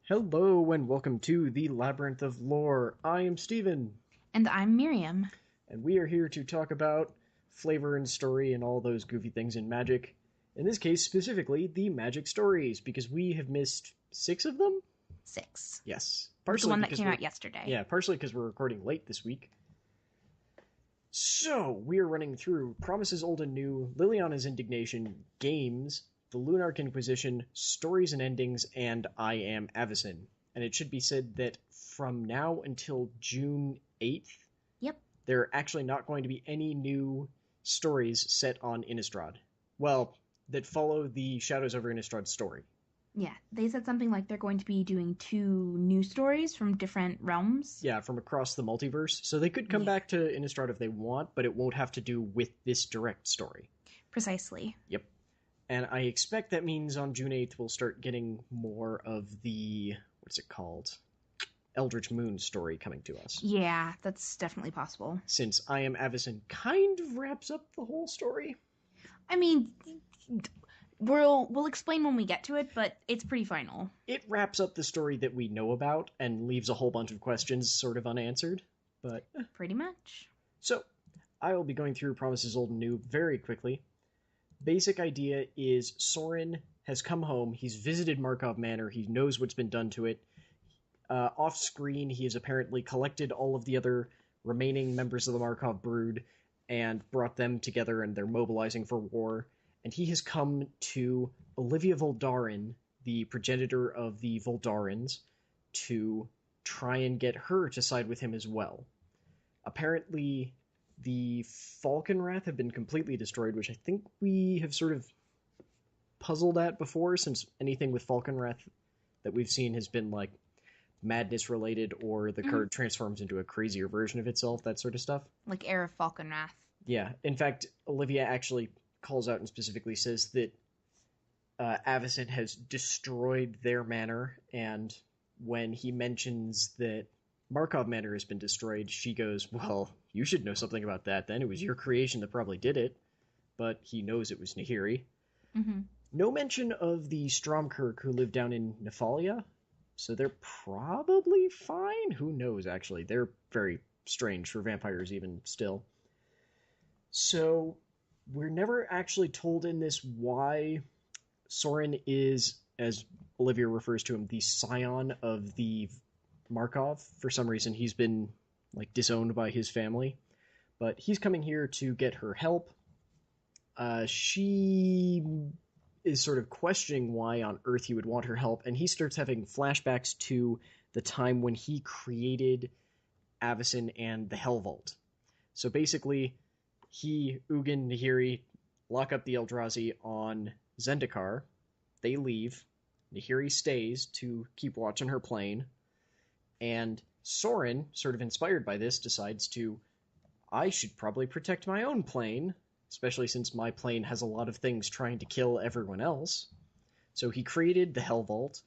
Hello and welcome to the Labyrinth of Lore. I am Steven, And I'm Miriam. and we are here to talk about flavor and story and all those goofy things in Magic. In this case, specifically, the Magic stories, because we have missed 6 of them? 6. Yes. The one that came out yesterday. Yeah, partially because we're recording late this week. So, we are running through Promises Old and New, Liliana's Indignation, Games, the Lunarch Inquisition, Stories and Endings, and I Am Avacyn. And it should be said that from now until June 8th, Yep. there are actually not going to be any new stories set on Innistrad. Well, that follow the Shadows over Innistrad story. Yeah, they said something like they're going to be doing 2 new stories from different realms. Yeah, from across the multiverse. So they could come back to Innistrad if they want, but it won't have to do with this direct story. Precisely. Yep. And I expect that means on June 8th we'll start getting more of the, what's it called? Eldritch Moon story coming to us. Yeah, that's definitely possible. Since I Am Avacyn kind of wraps up the whole story. I mean, we'll explain when we get to it, but it's pretty final. It wraps up the story that we know about and leaves a whole bunch of questions sort of unanswered. But pretty much. So, I will be going through Promises Old and New very quickly. Basic idea is Sorin has come home, he's visited Markov Manor, he knows what's been done to it. Off-screen, he has apparently collected all of the other remaining members of the Markov brood and brought them together, and they're mobilizing for war. And he has come to Olivia Voldaren, the progenitor of the Voldarens, to try and get her to side with him as well. Apparently, the Falconwrath have been completely destroyed, which I think we have sort of puzzled at before, since anything with Falconwrath that we've seen has been, like, madness-related, or the card transforms into a crazier version of itself, that sort of stuff. Like Heir of Falconwrath. Yeah. In fact, Olivia actually calls out and specifically says that Avacyn has destroyed their manor, and when he mentions that Markov Manor has been destroyed, she goes, well, you should know something about that then. It was your creation that probably did it. But he knows it was Nahiri. Mm-hmm. No mention of the Stromkirk who live down in Nephalia, so they're probably fine. Who knows, actually. They're very strange for vampires even still. So, we're never actually told in this why Sorin is, as Olivia refers to him, the scion of the Markov. For some reason, he's been, like, disowned by his family. But he's coming here to get her help. She is sort of questioning why on earth he would want her help, and he starts having flashbacks to the time when he created Avacyn and the Helvault. So basically, he, Ugin, Nahiri lock up the Eldrazi on Zendikar. They leave. Nahiri stays to keep watch on her plane. And Sorin, sort of inspired by this, decides to, I should probably protect my own plane, especially since my plane has a lot of things trying to kill everyone else. So he created the Helvault,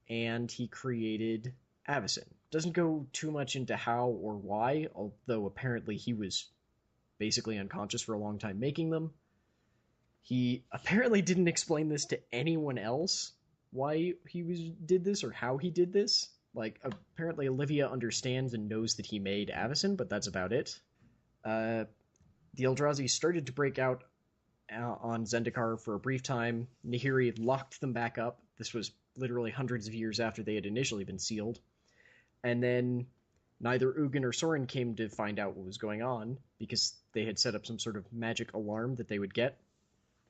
and he created Avacyn. Doesn't go too much into how or why, although apparently he was basically unconscious for a long time making them. He apparently didn't explain this to anyone else, why he did this or how he did this. Like, apparently Olivia understands and knows that he made Avacyn, but that's about it. The Eldrazi started to break out on Zendikar for a brief time. Nahiri locked them back up. This was literally hundreds of years after they had initially been sealed. And then neither Ugin or Sorin came to find out what was going on, because they had set up some sort of magic alarm that they would get.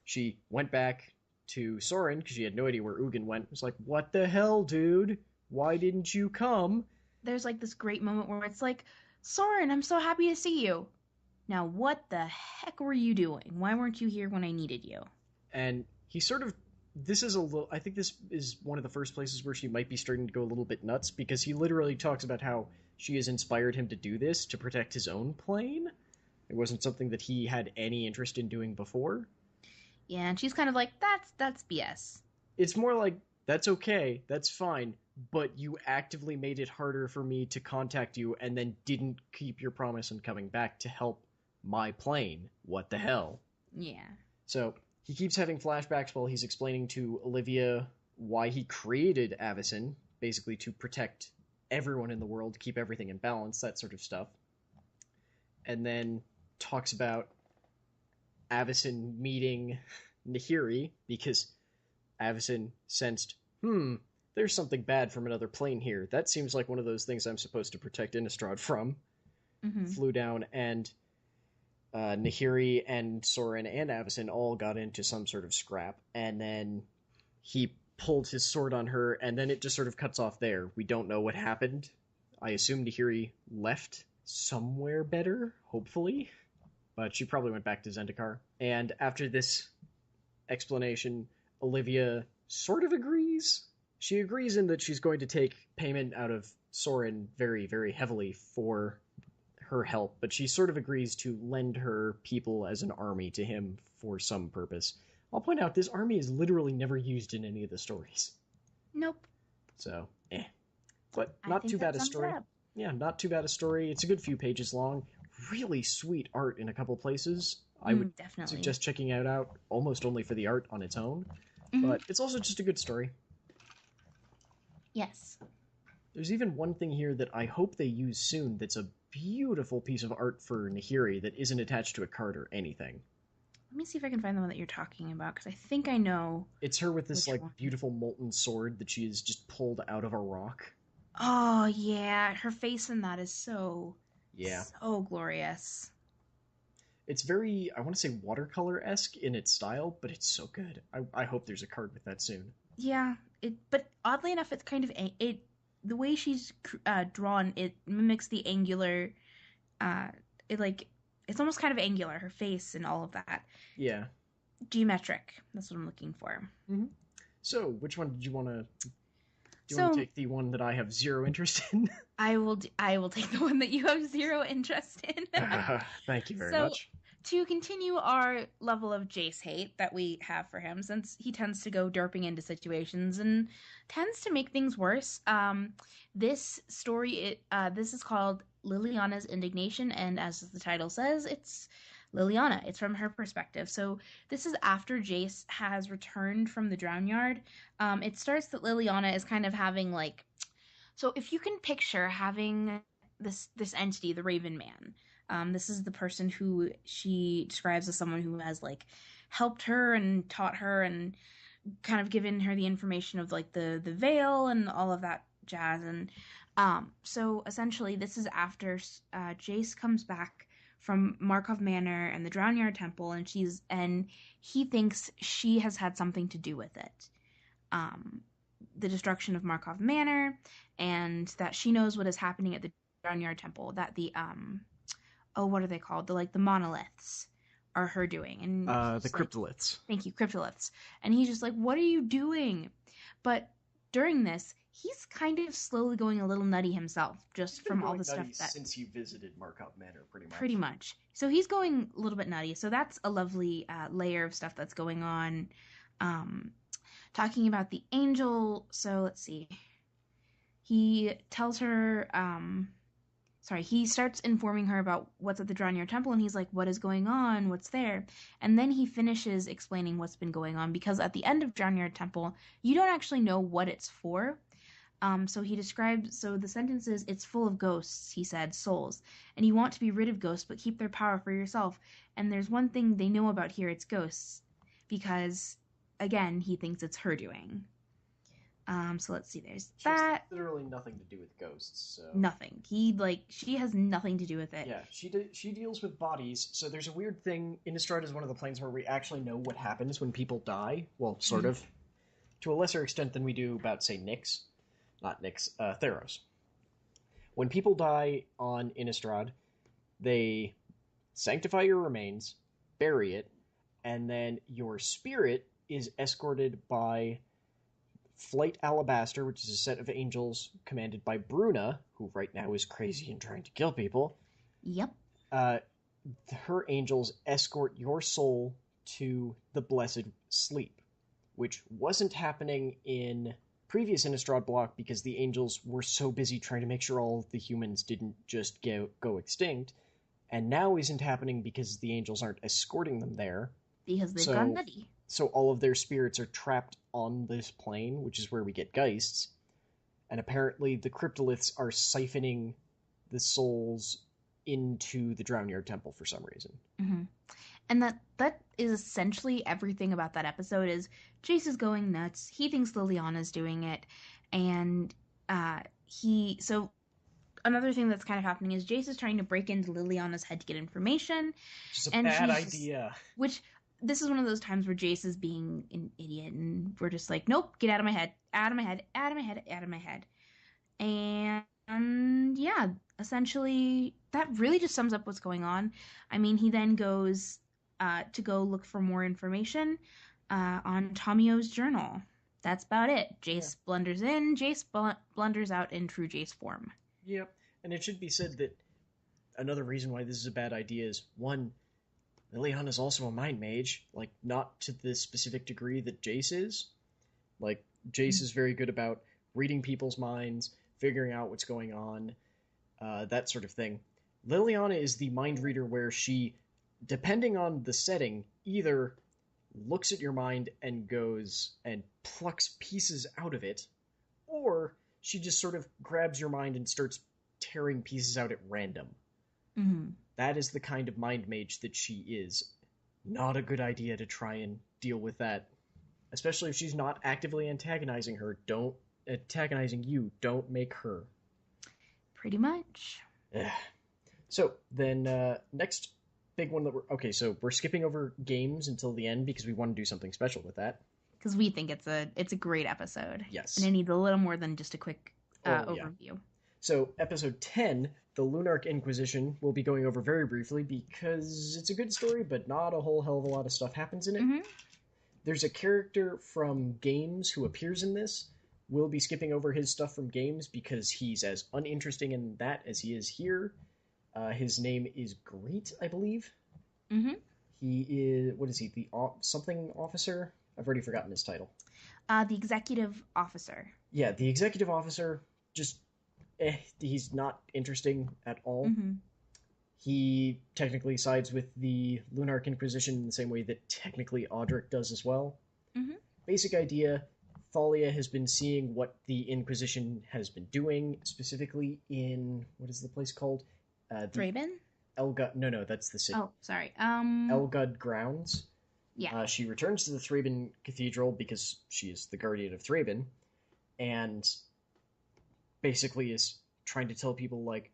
She went back to Sorin, because she had no idea where Ugin went. It was like, what the hell, dude? Why didn't you come? There's like this great moment where it's like, Sorin, I'm so happy to see you. Now, what the heck were you doing? Why weren't you here when I needed you? And he sort of, this is a little, I think this is one of the first places where she might be starting to go a little bit nuts, because he literally talks about how she has inspired him to do this to protect his own plane. It wasn't something that he had any interest in doing before. Yeah, and she's kind of like, that's BS. It's more like, that's okay, that's fine, but you actively made it harder for me to contact you and then didn't keep your promise in coming back to help my plane. What the hell? Yeah. So he keeps having flashbacks while he's explaining to Olivia why he created Avacyn, basically to protect everyone in the world, keep everything in balance, that sort of stuff. And then talks about Avacyn meeting Nahiri, because Avacyn sensed, there's something bad from another plane here. That seems like one of those things I'm supposed to protect Innistrad from. Flew down, and Nahiri and Sorin and Avacyn all got into some sort of scrap, and then he pulled his sword on her, and then it just sort of cuts off there. We don't know what happened. I assume Nahiri left somewhere better, hopefully, but she probably went back to Zendikar. And after this explanation, Olivia sort of agrees. She agrees in that she's going to take payment out of Sorin very, very heavily for her help, but she sort of agrees to lend her people as an army to him for some purpose. I'll point out, this army is literally never used in any of the stories. Nope. So, But not too bad a story. Yeah, not too bad a story. It's a good few pages long. Really sweet art in a couple places. I would definitely suggest checking it out almost only for the art on its own. But it's also just a good story. Yes. There's even one thing here that I hope they use soon that's a beautiful piece of art for Nahiri that isn't attached to a card or anything. Let me see if I can find the one that you're talking about, because I think I know. It's her with this beautiful molten sword that she has just pulled out of a rock. Oh, yeah. Her face in that is so glorious. It's very, I want to say watercolor-esque in its style, but it's so good. I hope there's a card with that soon. Yeah, but oddly enough, it's kind of the way she's drawn. It mimics the angular. It's almost kind of angular. Her face and all of that. Yeah. Geometric. That's what I'm looking for. Mm-hmm. So, which one did you want to? Do you want to take the one that I have zero interest in? I will take the one that you have zero interest in. Thank you very much. To continue our level of Jace hate that we have for him, since he tends to go derping into situations and tends to make things worse, this story, this is called Liliana's Indignation, and as the title says, it's Liliana. It's from her perspective. So this is after Jace has returned from the Drown Yard. It starts that Liliana is kind of having so if you can picture having this entity, the Raven Man. This is the person who she describes as someone who has helped her and taught her and kind of given her the information of the veil and all of that jazz. And so essentially this is after Jace comes back from Markov Manor and the Drownyard Temple, and he thinks she has had something to do with it. The destruction of Markov Manor, and that she knows what is happening at the Drownyard Temple, that the what are they called? The monoliths are her doing. And the cryptolyths. Thank you, cryptolyths. And he's just like, what are you doing? But during this, he's kind of slowly going a little nutty himself, just from all the stuff that... since you visited Markov Manor, pretty much. Pretty much. So he's going a little bit nutty. So that's a lovely layer of stuff that's going on. Talking about the angel, so let's see. He tells her... he starts informing her about what's at the Drownyard Temple, and he's like, what is going on? What's there? And then he finishes explaining what's been going on, because at the end of Drownyard Temple, you don't actually know what it's for. So he describes, the sentence is, it's full of ghosts, he said, souls. And you want to be rid of ghosts, but keep their power for yourself. And there's one thing they know about here, it's ghosts. Because, again, he thinks it's her doing. So let's see, there's that. Literally nothing to do with ghosts, so... Nothing. She has nothing to do with it. Yeah, she deals with bodies, so there's a weird thing. Innistrad is one of the planes where we actually know what happens when people die. Well, sort of. To a lesser extent than we do about, say, Nyx. Not Nyx, Theros. When people die on Innistrad, they sanctify your remains, bury it, and then your spirit is escorted by Flight Alabaster, which is a set of angels commanded by Bruna, who right now is crazy and trying to kill people. Yep. Her angels escort your soul to the blessed sleep, which wasn't happening in previous Innistrad block because the angels were so busy trying to make sure all of the humans didn't just go extinct, and now isn't happening because the angels aren't escorting them there. Because they've gone nutty. So all of their spirits are trapped on this plane, which is where we get Geists, And apparently the cryptolyths are siphoning the souls into the Drownyard Temple for some reason. Mm-hmm. And that is essentially everything about that episode. Is Jace is going nuts. He thinks Liliana's doing it, and so another thing that's kind of happening is Jace is trying to break into Liliana's head to get information. Which is a bad idea. Which this is one of those times where Jace is being an idiot, and we're just like, nope, get out of my head, out of my head, out of my head, out of my head. And yeah, essentially that really just sums up what's going on. I mean, he then goes to go look for more information on Tomio's journal. That's about it. Jace blunders in, Jace blunders out in true Jace form. Yep, and it should be said that another reason why this is a bad idea is, one, Liliana's also a mind mage, like, not to the specific degree that Jace is. Like, Jace is very good about reading people's minds, figuring out what's going on, that sort of thing. Liliana is the mind reader where she, depending on the setting, either looks at your mind and goes and plucks pieces out of it, or she just sort of grabs your mind and starts tearing pieces out at random. Mm-hmm. That is the kind of mind mage that she is. Not a good idea to try and deal with that. Especially if she's not actively antagonizing her. Antagonizing you. Don't make her. Pretty much. So, then, next big one that so we're skipping over games until the end because we want to do something special with that. Because we think it's a great episode. Yes. And it needs a little more than just a quick overview. Yeah. So, episode 10, the Lunarch Inquisition, we'll be going over very briefly because it's a good story, but not a whole hell of a lot of stuff happens in it. Mm-hmm. There's a character from games who appears in this. We'll be skipping over his stuff from games because he's as uninteresting in that as he is here. His name is Greet, I believe. Mm-hmm. He is, what is he, the something officer? I've already forgotten his title. The executive officer. Yeah, the executive officer, just, he's not interesting at all. Mm-hmm. He technically sides with the Lunarch Inquisition in the same way that technically Audric does as well. Mm-hmm. Basic idea, Thalia has been seeing what the Inquisition has been doing, specifically in, what is the place called? Thraben? Elgud, no, that's the city. Oh, sorry. Elgud grounds. Yeah. She returns to the Thraben Cathedral because she is the guardian of Thraben, and basically is trying to tell people, like,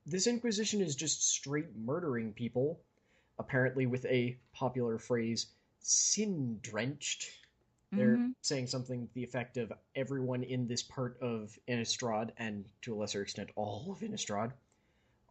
this Inquisition is just straight murdering people, apparently with a popular phrase, sin-drenched. They're saying something to the effect of everyone in this part of Innistrad, and to a lesser extent all of Innistrad,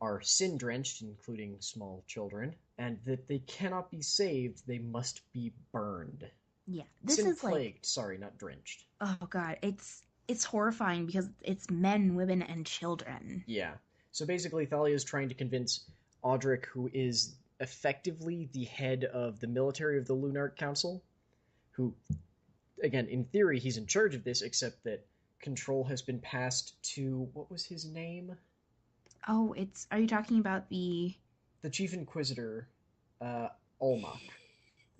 are sin-drenched, including small children, and that they cannot be saved, they must be burned. Yeah, this Sin is plagued, like... sorry, not drenched. Oh god, it's horrifying because it's men, women, and children. Yeah. So basically, Thalia is trying to convince Audric, who is effectively the head of the military of the Lunarch Council, who, again, in theory, he's in charge of this, except that control has been passed to, what was his name? Oh, are you talking about the Chief Inquisitor, Olmok.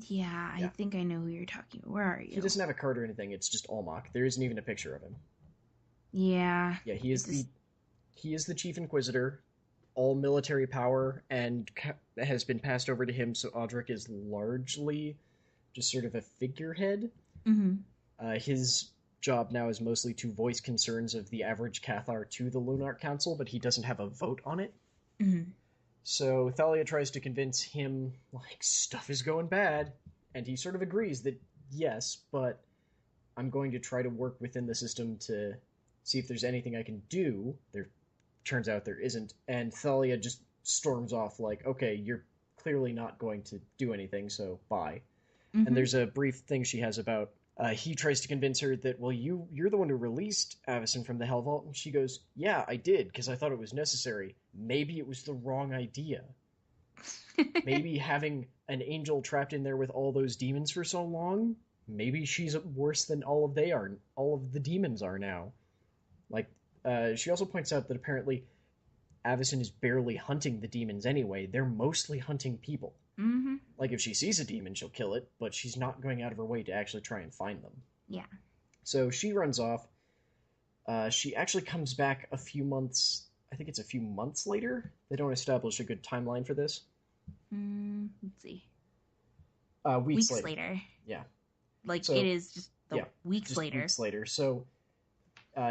Yeah, I think I know who you're talking about. Where are you? He doesn't have a card or anything, it's just Olmok. There isn't even a picture of him. Yeah. Yeah, he is the Chief Inquisitor. All military power and has been passed over to him, so Audric is largely just sort of a figurehead. Mm-hmm. His job now is mostly to voice concerns of the average Cathar to the Lunarch Council, but he doesn't have a vote on it. Mm-hmm. So Thalia tries to convince him, like, stuff is going bad, and he sort of agrees that, yes, but I'm going to try to work within the system to see if there's anything I can do. Turns out there isn't, and Thalia just storms off like, okay, you're clearly not going to do anything, so bye. Mm-hmm. And there's a brief thing she has about, he tries to convince her that, well, you're the one who released Avacyn from the Helvault, and she goes, yeah, I did, because I thought it was necessary. Maybe it was the wrong idea. Maybe having an angel trapped in there with all those demons for so long, maybe she's worse than all of the demons are now. Like, she also points out that apparently Avacyn is barely hunting the demons anyway. They're mostly hunting people. Mm-hmm. Like, if she sees a demon, she'll kill it, but she's not going out of her way to actually try and find them. Yeah. So she runs off. She actually comes back a few months. I think it's a few months later. They don't establish a good timeline for this. Let's see. Weeks Weeks later. later. Yeah. Like, So, it is just yeah, weeks just later. weeks later. So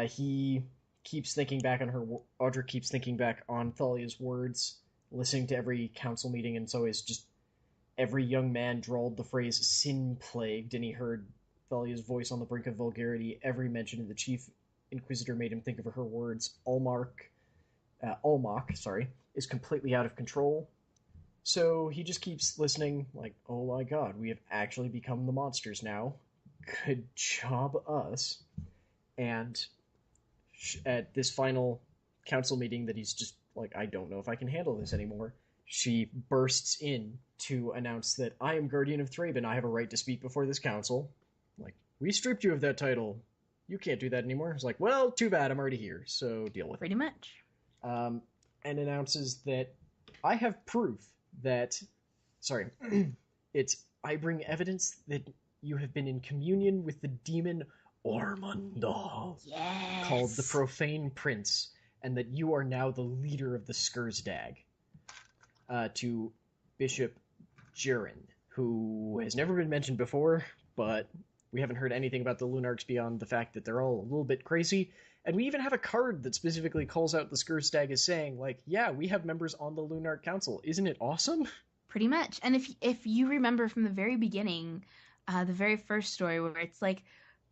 he keeps thinking back on her. Audric keeps thinking back on Thalia's words, listening to every council meeting, and so is just every young man drawled the phrase "sin-plagued," and he heard Thalia's voice on the brink of vulgarity. Every mention of the chief inquisitor made him think of her words. Almach, is completely out of control. So he just keeps listening, like, oh my god, we have actually become the monsters now. Good job, us. And at this final council meeting that he's just like, I don't know if I can handle this anymore, she bursts in to announce that I am Guardian of Thraben. I have a right to speak before this council. Like, we stripped you of that title. You can't do that anymore. It's like, well, too bad. I'm already here, so deal with it. Pretty much. And announces that I have proof that... Sorry. I bring evidence that you have been in communion with the demon Ormondal, Yes. called the Profane Prince, and that you are now the leader of the Skursdag. To Bishop Jaren, who has never been mentioned before, but we haven't heard anything about the Lunarks beyond the fact that they're all a little bit crazy. And we even have a card that specifically calls out the Skursdag as saying, like, yeah, we have members on the Lunark Council. Isn't it awesome? Pretty much. And if you remember from the very beginning, the very first story where it's like,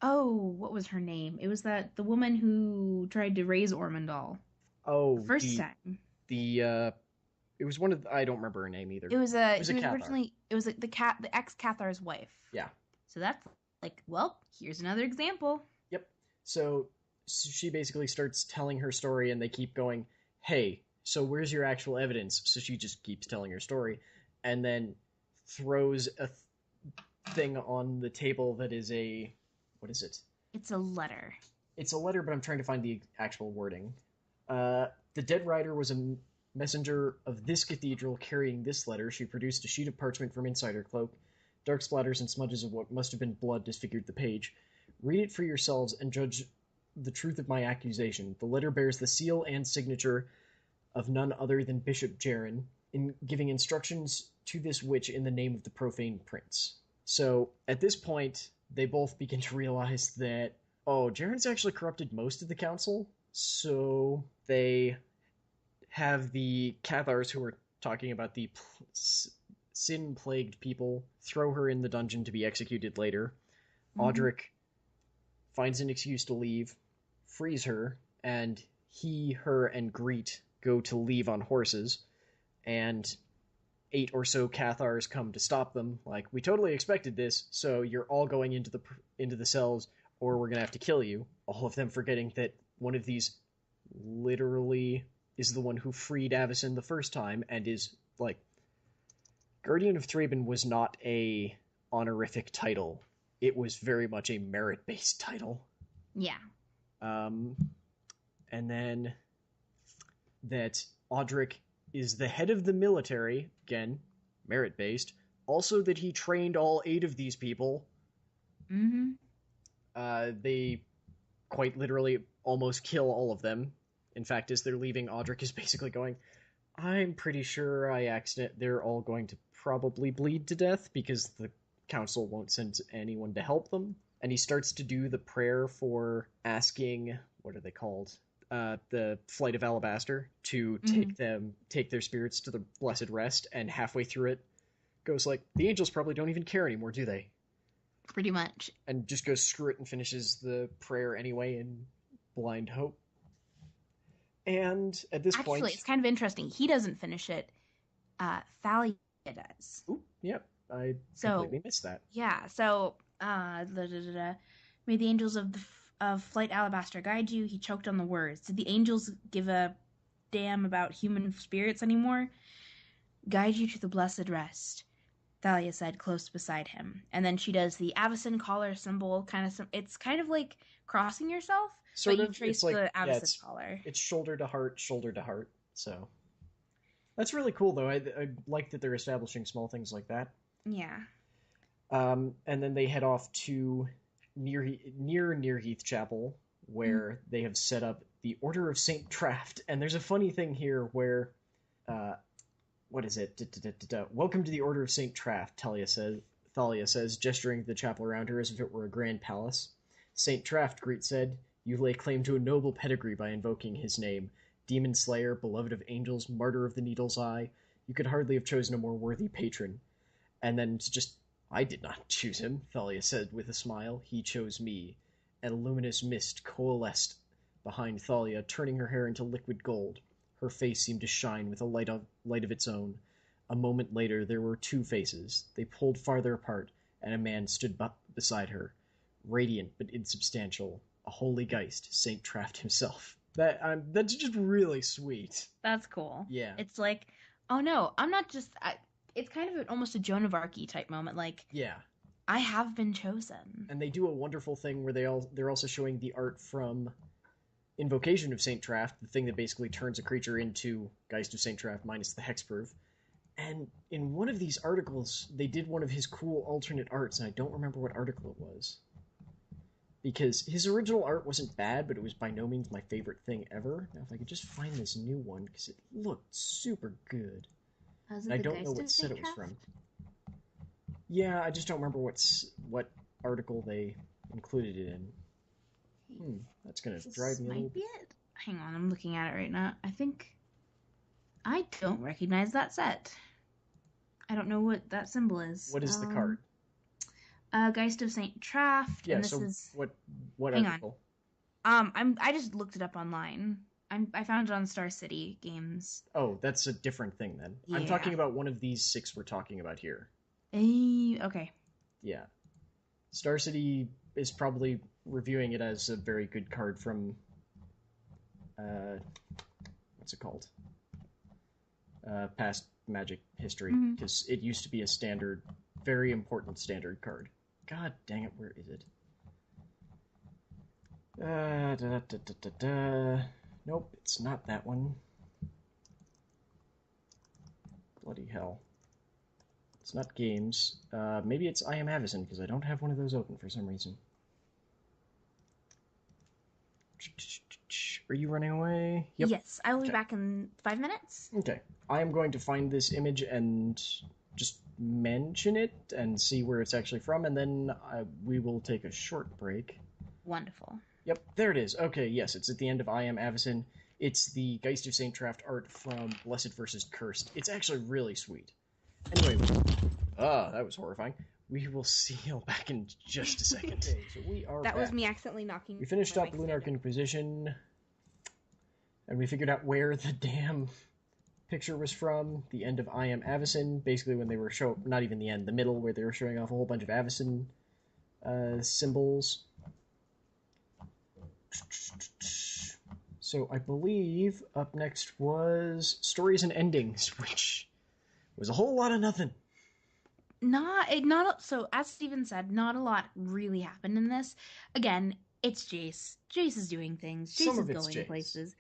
oh, what was her name? It was the woman who tried to raise Ormondal. Oh, first time. It was one of I don't remember her name either. It was Cathar. originally the ex Cathar's wife. Yeah. So that's like, well, here's another example. Yep. So she basically starts telling her story, and they keep going, hey, so where's your actual evidence? So she just keeps telling her story, and then throws a thing on the table that is what is it? It's a letter. It's a letter, but I'm trying to find the actual wording. The dead rider was a messenger of this cathedral carrying this letter. She produced a sheet of parchment from inside her cloak. Dark splatters and smudges of what must have been blood disfigured the page. Read it for yourselves and judge the truth of my accusation. The letter bears the seal and signature of none other than Bishop Jaren, in giving instructions to this witch in the name of the Profane Prince. So, at this point, they both begin to realize that, oh, Jaren's actually corrupted most of the council, so they have the Cathars, who are talking about the sin-plagued people, throw her in the dungeon to be executed later. Audric finds an excuse to leave, frees her, and he, her, and Greet go to leave on horses, and 8 or so Cathars come to stop them. Like, we totally expected this, so you're all going into the cells, or we're gonna have to kill you. All of them forgetting that one of these literally is the one who freed Avacyn the first time, and is, like, Guardian of Thraben was not a honorific title. It was very much a merit-based title. Yeah. And then that Audric is the head of the military, again, merit-based. Also that he trained all 8 of these people. They quite literally almost kill all of them. In fact, as they're leaving, Audric is basically going, I'm pretty sure they're all going to probably bleed to death because the council won't send anyone to help them. And he starts to do the prayer for asking, what are they called? The Flight of Alabaster to take their spirits to the Blessed Rest, and halfway through it goes like, the angels probably don't even care anymore, do they? Pretty much. And just goes screw it and finishes the prayer anyway in blind hope. And at this point... Actually, it's kind of interesting. He doesn't finish it. Thalia does. Ooh, yep. I completely missed that. Yeah, so... May the angels of Flight Alabaster guide you. He choked on the words. Did the angels give a damn about human spirits anymore? Guide you to the blessed rest, Thalia said, close beside him. And then she does the Avacyn collar symbol, it's kind of like crossing yourself, but you trace the Avacyn collar. It's shoulder to heart, so... That's really cool, though. I like that they're establishing small things like that. Yeah. And then they head off to near Heath Chapel, where they have set up the Order of Saint Traft. And there's a funny thing here where, what is it? Welcome to the Order of Saint Traft, Thalia says, gesturing the chapel around her as if it were a grand palace. Saint Traft, Greet said, you lay claim to a noble pedigree by invoking his name. Demon Slayer, beloved of angels, martyr of the Needle's Eye. You could hardly have chosen a more worthy patron. And then I did not choose him, Thalia said with a smile. He chose me. And a luminous mist coalesced behind Thalia, turning her hair into liquid gold. Her face seemed to shine with a light of its own. A moment later, there were two faces. They pulled farther apart, and a man stood beside her, radiant but insubstantial. A holy Geist, Saint Traft himself. That's just really sweet. That's cool. Yeah. It's like, oh no, I'm not just... it's kind of almost a Joan of Arc type moment. Like, yeah, I have been chosen. And they do a wonderful thing where they're also showing the art from Invocation of Saint Traft, the thing that basically turns a creature into Geist of Saint Traft minus the hexproof. And in one of these articles, they did one of his cool alternate arts, and I don't remember what article it was. Because his original art wasn't bad, but it was by no means my favorite thing ever. Now, if I could just find this new one, because it looked super good. And I don't know what set it was from. Yeah, I just don't remember what article they included it in. That's going to drive me a little bit. Hang on, I'm looking at it right now. I don't recognize that set. I don't know what that symbol is. What is the card? Geist of Saint Traft. Yeah, and this so is... what hang article? On. I just looked it up online. I found it on Star City Games. Oh, that's a different thing then. Yeah. I'm talking about one of these 6 we're talking about here. Okay. Yeah. Star City is probably reviewing it as a very good card from... what's it called? Past Magic history, because it used to be a standard, very important standard card. God dang it, where is it? Nope, it's not that one. Bloody hell. It's not games. Maybe it's I Am Avacyn, because I don't have one of those open for some reason. Are you running away? Yep. Yes, I will be back in 5 minutes. Okay. I am going to find this image and just mention it and see where it's actually from, and then we will take a short break. Wonderful. Yep, there it is. Okay, yes, it's at the end of I Am Avacyn. It's the Geist of Saint Traft art from Blessed vs. Cursed. It's actually really sweet. Anyway, that was horrifying. We will see you back in just a second. Okay, so we are That back. was me accidentally knocking. We finished up Lunarch Inquisition, and we figured out where the damn picture was from. The end of I Am Avacyn, basically when they were not even the end, the middle, where they were showing off a whole bunch of Avacyn symbols. So I believe up next was Stories and Endings, which was a whole lot of nothing. So as Steven said, not a lot really happened in this. Again, it's Jace. Jace is doing things. Jace is going places.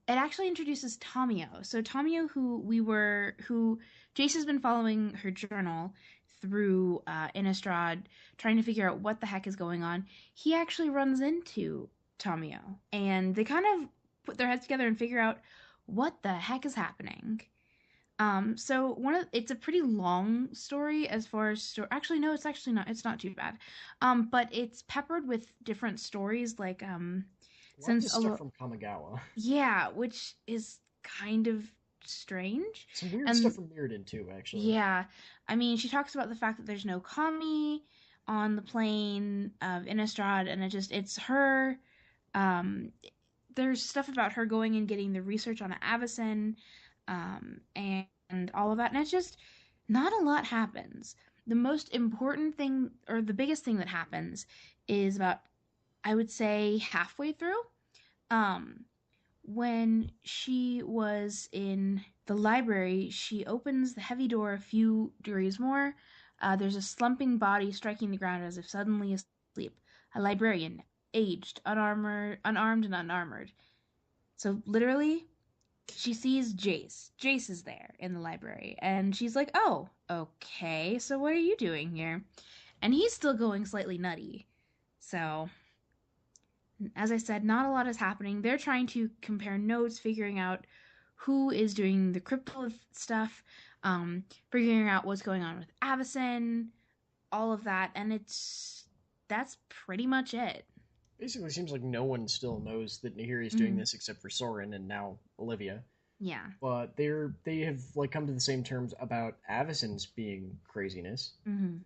It actually introduces Tamio. So Tamio, who Jace has been following her journal through Innistrad, trying to figure out what the heck is going on. He actually runs into Tamio, and they kind of put their heads together and figure out what the heck is happening. So it's a pretty long story as far as actually no, it's actually not. It's not too bad. But it's peppered with different stories, like since stuff from Kamigawa. Yeah, which is kind of strange. Some weird stuff from Mirrodin too, actually. Yeah, I mean, she talks about the fact that there's no Kami on the plane of Innistrad, and it's her. There's stuff about her going and getting the research on Avacyn, and all of that, and it's just not a lot happens. The most important thing, or the biggest thing that happens, is about, I would say, halfway through. When she was in the library, she opens the heavy door a few degrees more. There's a slumping body striking the ground as if suddenly asleep. A librarian, aged, unarmed and unarmored. So literally, she sees Jace. Jace is there in the library, and she's like, oh, okay, so what are you doing here? And he's still going slightly nutty. So, as I said, not a lot is happening. They're trying to compare notes, figuring out who is doing the cryptolyth stuff, figuring out what's going on with Avacyn, all of that, and that's pretty much it. Basically, seems like no one still knows that Nahiri's doing this except for Sorin and now Olivia. Yeah. But they have like come to the same terms about Avacyn's being craziness. Mm-hmm.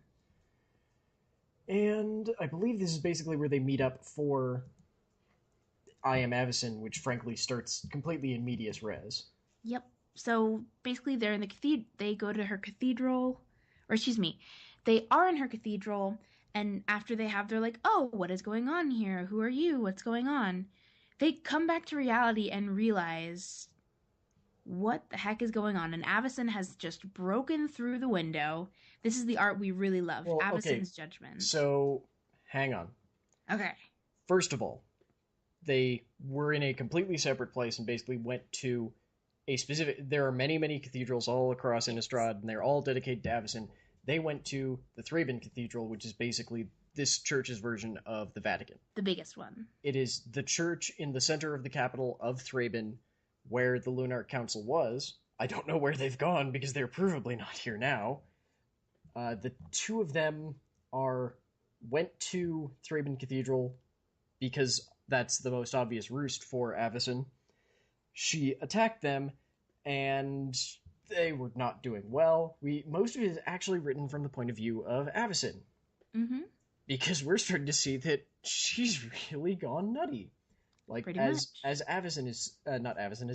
And I believe this is basically where they meet up for I Am Avacyn, which frankly starts completely in medias res. Yep. So basically, they're in the cathedral. They go to her cathedral, or excuse me, they are in her cathedral. And after they're like, "Oh, what is going on here? Who are you? What's going on?" They come back to reality and realize what the heck is going on. And Avacyn has just broken through the window. This is the art we really love. Well, Avacyn's judgment. So, hang on. Okay. First of all, they were in a completely separate place and basically went to a specific... There are many, many cathedrals all across Innistrad, and they're all dedicated to Avacyn. They went to the Thraben Cathedral, which is basically this church's version of the Vatican. The biggest one. It is the church in the center of the capital of Thraben, where the Lunarch Council was. I don't know where they've gone, because they're provably not here now. The two of them went to Thraben Cathedral because that's the most obvious roost for Avacyn. She attacked them, and they were not doing well. Most of it is actually written from the point of view of Avacyn. Mm-hmm. Because we're starting to see that she's really gone nutty. Like, pretty as much. as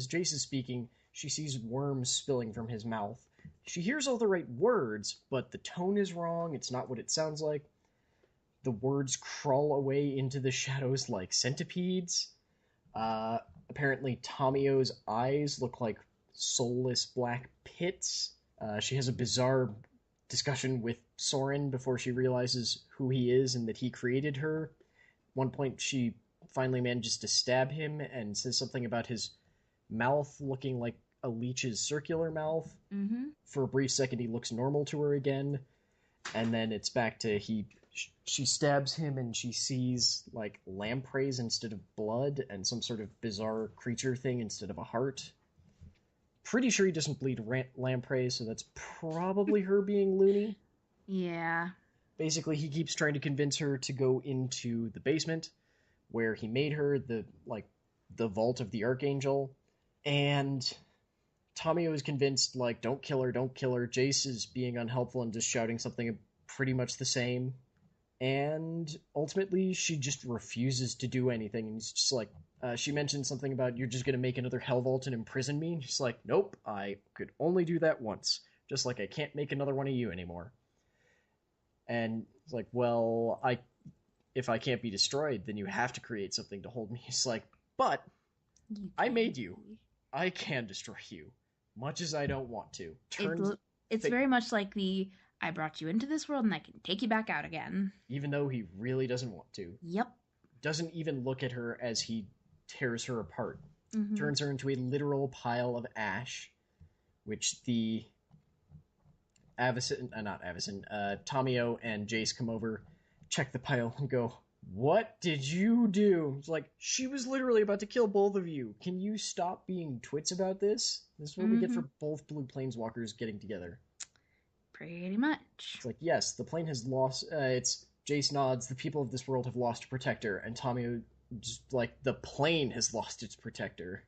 Jace is speaking, she sees worms spilling from his mouth. She hears all the right words, but the tone is wrong. It's not what it sounds like. The words crawl away into the shadows like centipedes. Apparently, Tamio's eyes look like soulless black pits. She has a bizarre discussion with Sorin before she realizes who he is and that he created her. At one point, she finally manages to stab him and says something about his mouth looking like a leech's circular mouth. Mm-hmm. For a brief second, he looks normal to her again, and then it's back to she stabs him and she sees like lampreys instead of blood and some sort of bizarre creature thing instead of a heart. Pretty sure he doesn't bleed lampreys, so that's probably her being loony. Yeah. Basically, he keeps trying to convince her to go into the basement where he made her, the vault of the Archangel, and Tamio is convinced, like, don't kill her. Jace is being unhelpful and just shouting something pretty much the same. And ultimately, she just refuses to do anything. And it's just like, she mentioned something about, you're just going to make another Helvault and imprison me? And she's like, nope, I could only do that once. Just like I can't make another one of you anymore. And it's like, well, if I can't be destroyed, then you have to create something to hold me. It's like, but I made you. I can destroy you. Much as I don't want to. It's very much like I brought you into this world and I can take you back out again. Even though he really doesn't want to. Yep. Doesn't even look at her as he tears her apart. Mm-hmm. Turns her into a literal pile of ash, which the Tamio and Jace come over, check the pile, and go, what did you do? It's like, she was literally about to kill both of you. Can you stop being twits about this? This is what we get for both blue planeswalkers getting together. Pretty much. It's like, yes, the plane has lost... Jace nods, the people of this world have lost a protector, and Tamio just like, the plane has lost its protector.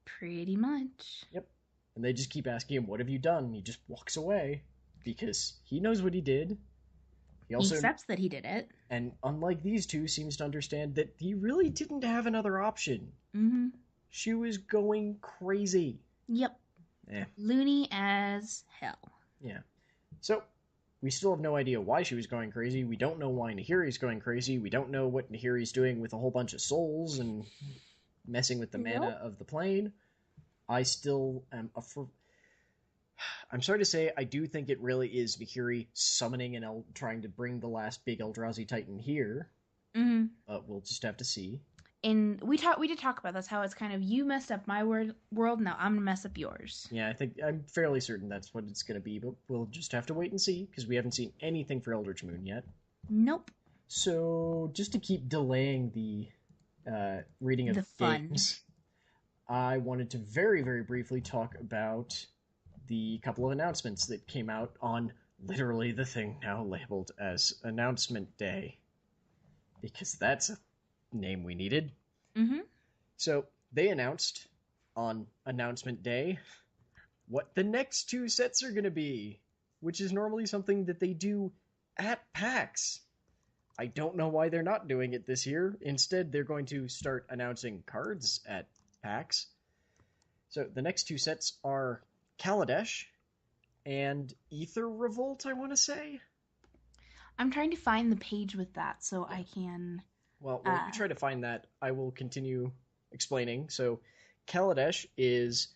Pretty much. Yep. And they just keep asking him, what have you done? And he just walks away, because he knows what he did. He accepts that he did it. And unlike these two, seems to understand that he really didn't have another option. Mm-hmm. She was going crazy. Yep. Yeah. Loony as hell. Yeah. So, we still have no idea why she was going crazy. We don't know why Nahiri's going crazy. We don't know what Nahiri's doing with a whole bunch of souls and messing with the mana of the plane. I still am I'm sorry to say, I do think it really is Nahiri summoning and trying to bring the last big Eldrazi Titan here. Mm-hmm. But we'll just have to see. And we did talk about this, how it's kind of, you messed up my world, now I'm gonna mess up yours. Yeah, I'm fairly certain that's what it's gonna be, but we'll just have to wait and see, because we haven't seen anything for Eldritch Moon yet. Nope. So, just to keep delaying the reading of The fun. games, I wanted to very, very briefly talk about the couple of announcements that came out on literally the thing now labeled as Announcement Day, because that's a name we needed. Mm-hmm. So, they announced on Announcement Day what the next two sets are going to be, which is normally something that they do at PAX. I don't know why they're not doing it this year. Instead, they're going to start announcing cards at PAX. So the next two sets are Kaladesh and Ether Revolt, I want to say. I'm trying to find the page with that so I can... Well, while you try to find that, I will continue explaining. So Kaladesh is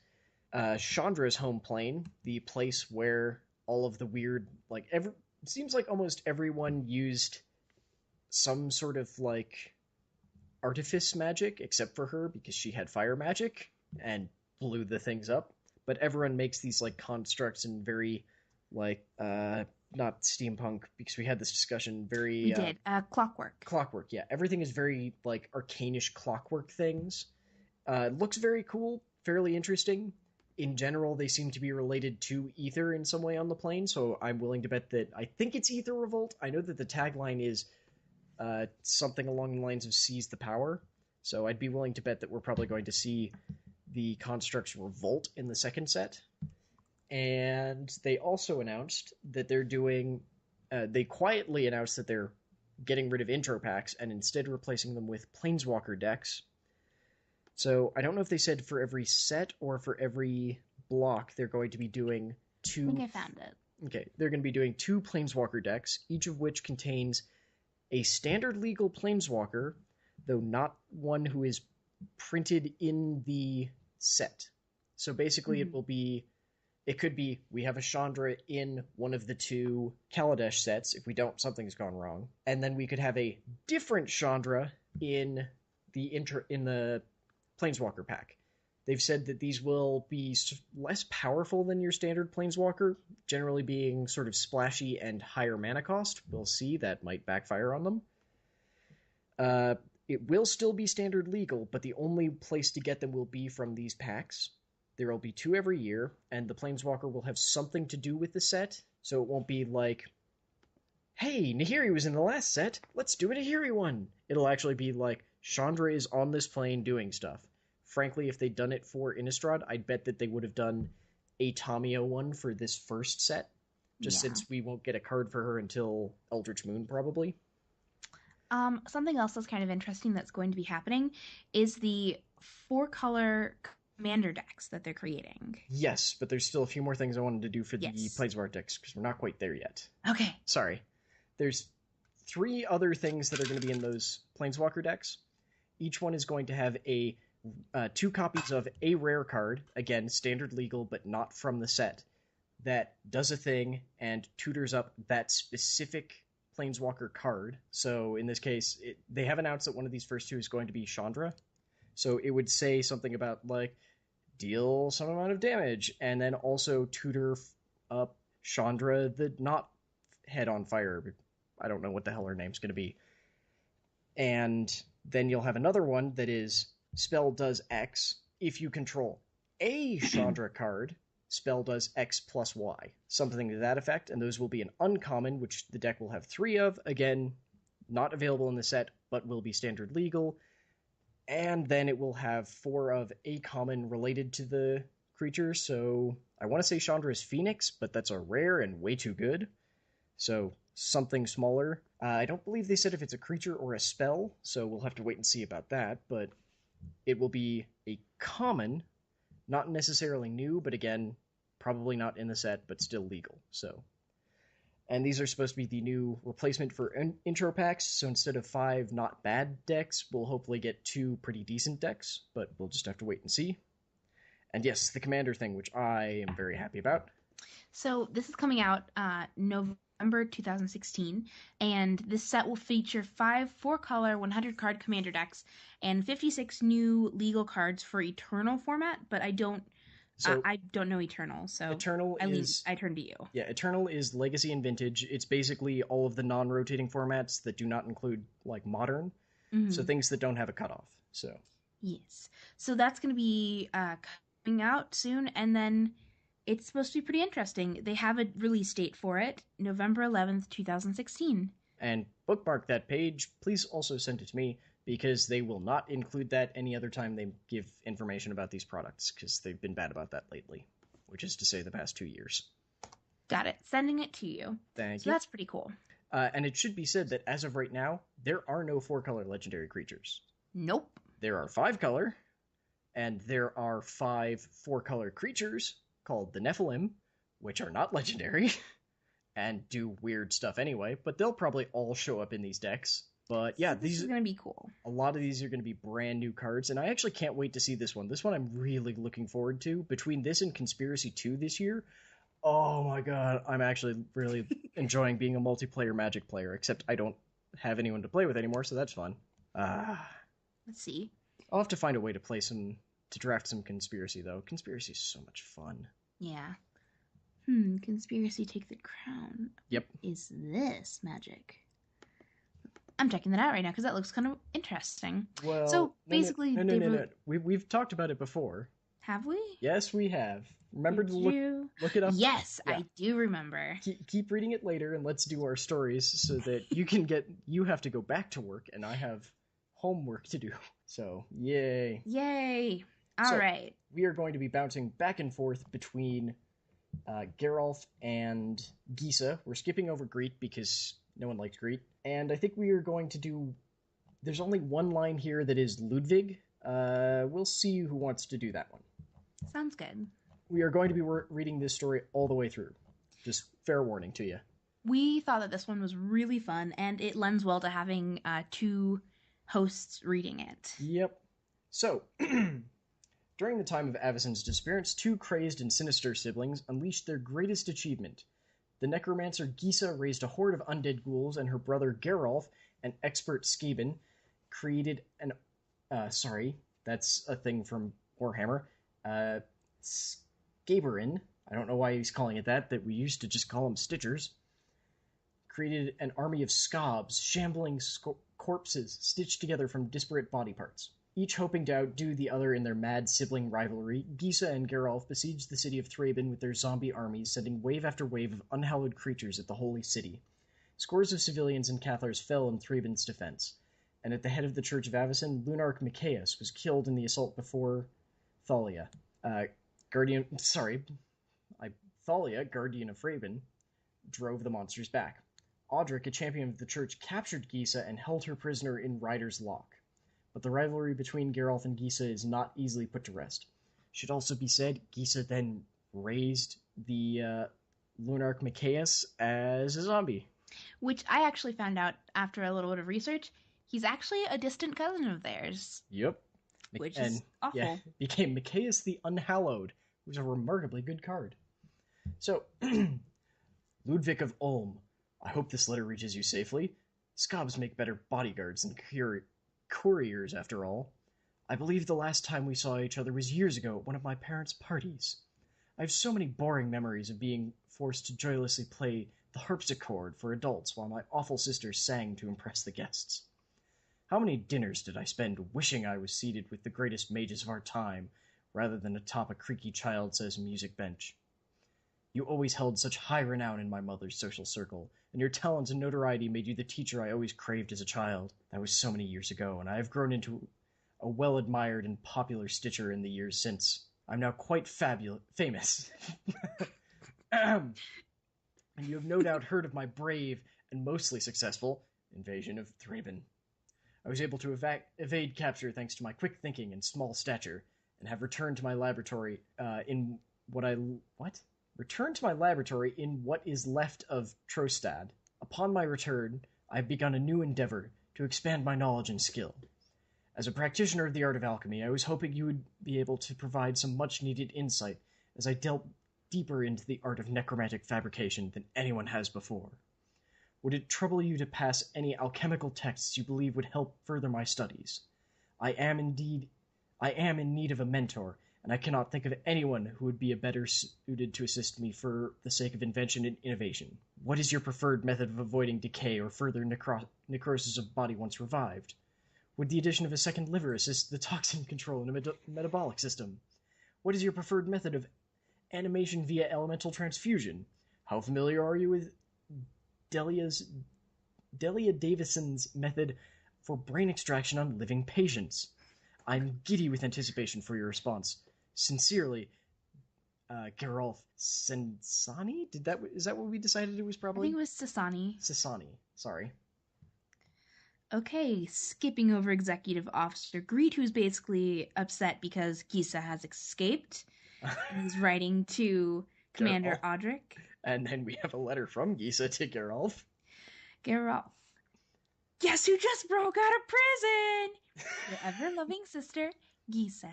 Chandra's home plane, the place where all of the weird, it seems like almost everyone used some sort of artifice magic, except for her, because she had fire magic and blew the things up. But everyone makes these constructs and very not steampunk, because we had this discussion, very... We did. Clockwork. Clockwork, yeah. Everything is very, arcanish clockwork things. Looks very cool, fairly interesting. In general, they seem to be related to Ether in some way on the plane, so I'm willing to bet that... I think it's Ether Revolt. I know that the tagline is something along the lines of Seize the Power, so I'd be willing to bet that we're probably going to see the constructs revolt in the second set. And they also announced that they're doing... they quietly announced that they're getting rid of intro packs and instead replacing them with Planeswalker decks. So I don't know if they said for every set or for every block they're going to be doing two... I think I found it. Okay, they're going to be doing two Planeswalker decks, each of which contains a standard legal Planeswalker, though not one who is printed in the set. So basically it could be we have a Chandra in one of the two Kaladesh sets. If we don't, something's gone wrong. And then we could have a different Chandra in the Planeswalker pack. They've said that these will be less powerful than your standard Planeswalker, generally being sort of splashy and higher mana cost. We'll see, that might backfire on them. It will still be standard legal, but the only place to get them will be from these packs. There will be two every year, and the Planeswalker will have something to do with the set, so it won't be like, hey, Nahiri was in the last set, let's do a Nahiri one. It'll actually be like, Chandra is on this plane doing stuff. Frankly, if they'd done it for Innistrad, I'd bet that they would have done a Tamio one for this first set, since we won't get a card for her until Eldritch Moon, probably. Something else that's kind of interesting that's going to be happening is the 4-color commander decks that they're creating. Yes, but there's still a few more things I wanted to do for the Planeswalker decks, because we're not quite there yet. Okay. Sorry. There's 3 other things that are going to be in those Planeswalker decks. Each one is going to have 2 copies of a rare card, again, standard legal, but not from the set, that does a thing and tutors up that specific Planeswalker card. So in this case, they have announced that one of these first 2 is going to be Chandra. So it would say something about, deal some amount of damage, and then also tutor up Chandra the not head on fire. I don't know what the hell her name's going to be. And then you'll have another one that is spell does X. If you control a Chandra card, spell does X plus Y. Something to that effect, and those will be an uncommon, which the deck will have 3 of. Again, not available in the set, but will be standard legal. And then it will have 4 of a common related to the creature, so I want to say Chandra's Phoenix, but that's a rare and way too good. So something smaller. I don't believe they said if it's a creature or a spell, so we'll have to wait and see about that, but it will be a common, not necessarily new, but again, probably not in the set, but still legal. So, and these are supposed to be the new replacement for intro packs, so instead of 5 not bad decks, we'll hopefully get 2 pretty decent decks, but we'll just have to wait and see. And yes, the Commander thing, which I am very happy about. So this is coming out November 2016, and this set will feature 5 4-color 100-card Commander decks and 56 new legal cards for Eternal format, but I don't So I don't know Eternal, so Eternal I turn to you. Yeah, Eternal is Legacy and Vintage. It's basically all of the non-rotating formats that do not include, like, Modern. So things that don't have a cutoff. So yes. So that's going to be coming out soon, and then it's supposed to be pretty interesting. They have a release date for it, November 11th, 2016. And bookmark that page. Please also send it to me, because they will not include that any other time they give information about these products, because they've been bad about that lately, which is to say the past 2 years. Got it. Sending it to you. Thank so you. That's pretty cool. And it should be said that as of right now, there are no 4-color legendary creatures. Nope. There are 5-color, and there are 5 4-color creatures called the Nephilim, which are not legendary, and do weird stuff anyway, but they'll probably all show up in these decks. But yeah, this is going to be cool. A lot of these are going to be brand new cards, and I actually can't wait to see this one. This one I'm really looking forward to. Between this and Conspiracy 2 this year, oh my god, I'm actually really enjoying being a multiplayer Magic player, except I don't have anyone to play with anymore, so that's fun. Let's see. I'll have to find a way to draft some Conspiracy, though. Conspiracy is so much fun. Yeah. Conspiracy Take the Crown. Yep. What is this Magic? I'm checking that out right now, because that looks kind of interesting. Well, so basically, no. We've talked about it before. Have we? Yes, we have. Remember to look it up? Yes, yeah. I do remember. Keep reading it later, and let's do our stories so that you have to go back to work, and I have homework to do. So, yay. Yay. All right. We are going to be bouncing back and forth between Geralf and Gisa. We're skipping over Greet because no one likes Greet. And I think we are going to do... There's only one line here that is Ludwig. We'll see who wants to do that one. Sounds good. We are going to be reading this story all the way through. Just fair warning to you. We thought that this one was really fun, and it lends well to having 2 hosts reading it. Yep. So, during the time of Avacyn's disappearance, 2 crazed and sinister siblings unleashed their greatest achievement. The necromancer Gisa raised a horde of undead ghouls, and her brother Geralf, an expert Skaven, created an... sorry, that's a thing from Warhammer. Skaberin, I don't know why he's calling it that we used to just call them Stitchers, created an army of scobs, shambling corpses stitched together from disparate body parts. Each hoping to outdo the other in their mad sibling rivalry, Gisa and Geralf besieged the city of Thraben with their zombie armies, sending wave after wave of unhallowed creatures at the holy city. Scores of civilians and Cathars fell in Thraben's defense, and at the head of the Church of Avacyn, Lunarch Micaeus was killed in the assault before Thalia. Thalia, guardian of Thraben, drove the monsters back. Audric, a champion of the church, captured Gisa and held her prisoner in Rider's Lock. But the rivalry between Geralf and Gisa is not easily put to rest. Should also be said, Gisa then raised the Lunarch Micaeus as a zombie. Which I actually found out after a little bit of research. He's actually a distant cousin of theirs. Yep. Which is awful. Yeah, became Micaeus the Unhallowed, which is a remarkably good card. So, Ludwig of Ulm, I hope this letter reaches you safely. Scobs make better bodyguards than couriers, after all. I believe the last time we saw each other was years ago at one of my parents' parties. I have so many boring memories of being forced to joylessly play the harpsichord for adults while my awful sisters sang to impress the guests. How many dinners did I spend wishing I was seated with the greatest mages of our time, rather than atop a creaky child-sized music bench? You always held such high renown in my mother's social circle, and your talents and notoriety made you the teacher I always craved as a child. That was so many years ago, and I have grown into a well-admired and popular stitcher in the years since. I'm now quite famous. And you have no doubt heard of my brave and mostly successful invasion of Thraben. I was able to evade capture thanks to my quick thinking and small stature, and have returned to my laboratory Return to my laboratory in what is left of Trostad. Upon my return, I have begun a new endeavor to expand my knowledge and skill. As a practitioner of the art of alchemy, I was hoping you would be able to provide some much-needed insight as I delve deeper into the art of necromantic fabrication than anyone has before. Would it trouble you to pass any alchemical texts you believe would help further my studies? I am in need of a mentor, and I cannot think of anyone who would be a better suited to assist me for the sake of invention and innovation. What is your preferred method of avoiding decay or further necrosis of body once revived? Would the addition of a second liver assist the toxin control in the metabolic system? What is your preferred method of animation via elemental transfusion? How familiar are you with Delia Davison's method for brain extraction on living patients? I'm giddy with anticipation for your response. Sincerely, Geralf Sensani? Is that what we decided it was probably? I think it was Sasani. Sasani, sorry. Okay, skipping over Executive Officer Greet, who's basically upset because Gisa has escaped. And he's writing to Commander Audric. And then we have a letter from Gisa to Geralf. Geralf, guess who just broke out of prison? Your ever-loving sister, Gisa.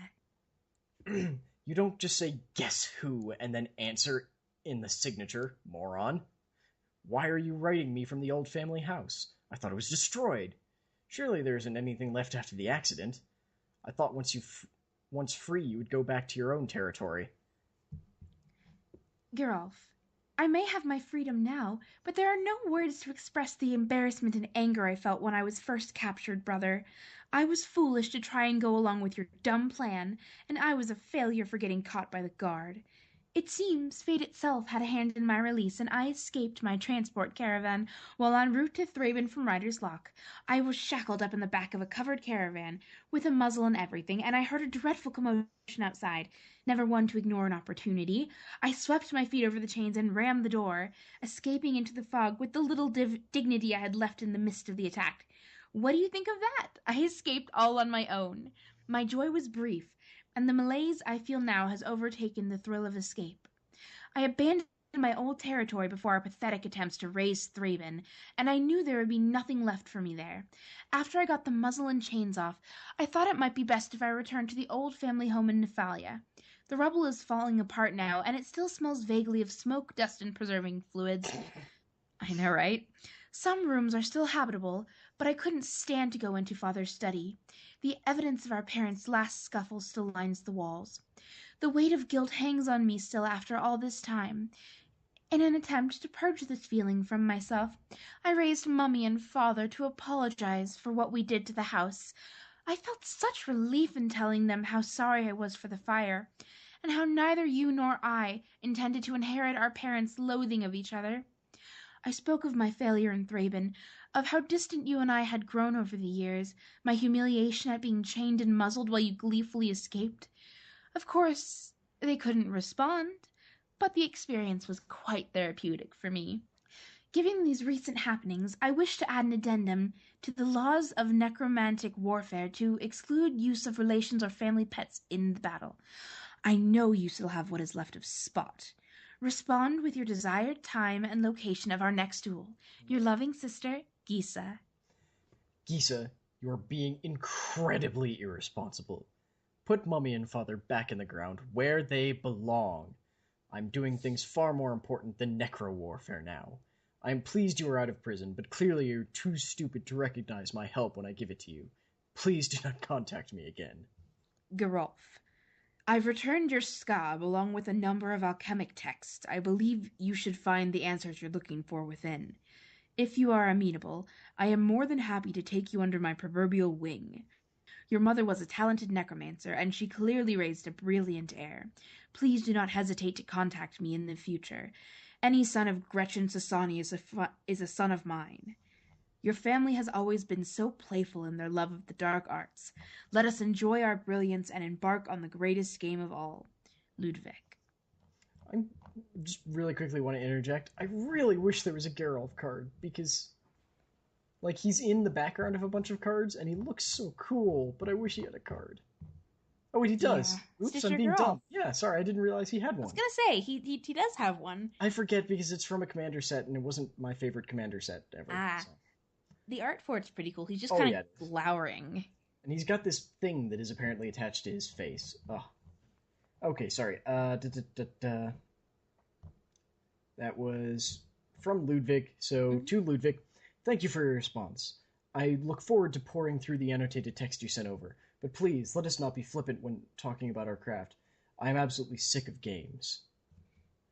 You don't just say, guess who, and then answer in the signature, moron. Why are you writing me from the old family house? I thought it was destroyed. Surely there isn't anything left after the accident. I thought once free, you would go back to your own territory. Geralf, I may have my freedom now, but there are no words to express the embarrassment and anger I felt when I was first captured, brother. I was foolish to try and go along with your dumb plan, and I was a failure for getting caught by the guard. It seems fate itself had a hand in my release, and I escaped my transport caravan while en route to Thraben from Ryder's Lock. I was shackled up in the back of a covered caravan, with a muzzle and everything, and I heard a dreadful commotion outside. Never one to ignore an opportunity, I swept my feet over the chains and rammed the door, escaping into the fog with the little dignity I had left in the midst of the attack. What do you think of that? I escaped all on my own. My joy was brief, and the malaise I feel now has overtaken the thrill of escape. I abandoned my old territory before our pathetic attempts to raise Thraben, and I knew there would be nothing left for me there. After I got the muzzle and chains off, I thought it might be best if I returned to the old family home in Nephalia. The rubble is falling apart now, and it still smells vaguely of smoke, dust, and preserving fluids. I know, right? Some rooms are still habitable, but I couldn't stand to go into Father's study. The evidence of our parents' last scuffle still lines the walls. The weight of guilt hangs on me still after all this time. In an attempt to purge this feeling from myself, I raised Mummy and Father to apologize for what we did to the house. I felt such relief in telling them how sorry I was for the fire, and how neither you nor I intended to inherit our parents' loathing of each other. I spoke of my failure in Thraben, of how distant you and I had grown over the years, my humiliation at being chained and muzzled while you gleefully escaped. Of course, they couldn't respond, but the experience was quite therapeutic for me. Given these recent happenings, I wish to add an addendum to the laws of necromantic warfare to exclude use of relations or family pets in the battle. I know you still have what is left of Spot. Respond with your desired time and location of our next duel. Your loving sister, Gisa. Gisa, you are being incredibly irresponsible. Put Mummy and Father back in the ground where they belong. I'm doing things far more important than necro-warfare now. I am pleased you are out of prison, but clearly you're too stupid to recognize my help when I give it to you. Please do not contact me again. Geralf, I've returned your scab along with a number of alchemic texts. I believe you should find the answers you're looking for within. If you are amenable, I am more than happy to take you under my proverbial wing. Your mother was a talented necromancer, and she clearly raised a brilliant heir. Please do not hesitate to contact me in the future. Any son of Gretchen Sassani is a son of mine. Your family has always been so playful in their love of the dark arts. Let us enjoy our brilliance and embark on the greatest game of all. Ludwig. I just really quickly want to interject. I really wish there was a Geralf card, because he's in the background of a bunch of cards, and he looks so cool, but I wish he had a card. Oh, wait, he does. Yeah. Oops, I'm being dumb. Yeah, sorry, I didn't realize he had one. I was going to say, he does have one. I forget because it's from a commander set, and it wasn't my favorite commander set ever. So. The art for it's pretty cool. He's just kind of glowering. And he's got this thing that is apparently attached to his face. Oh. Okay, sorry. That was from Ludwig. So, to Ludwig, thank you for your response. I look forward to poring through the annotated text you sent over. But please, let us not be flippant when talking about our craft. I am absolutely sick of games.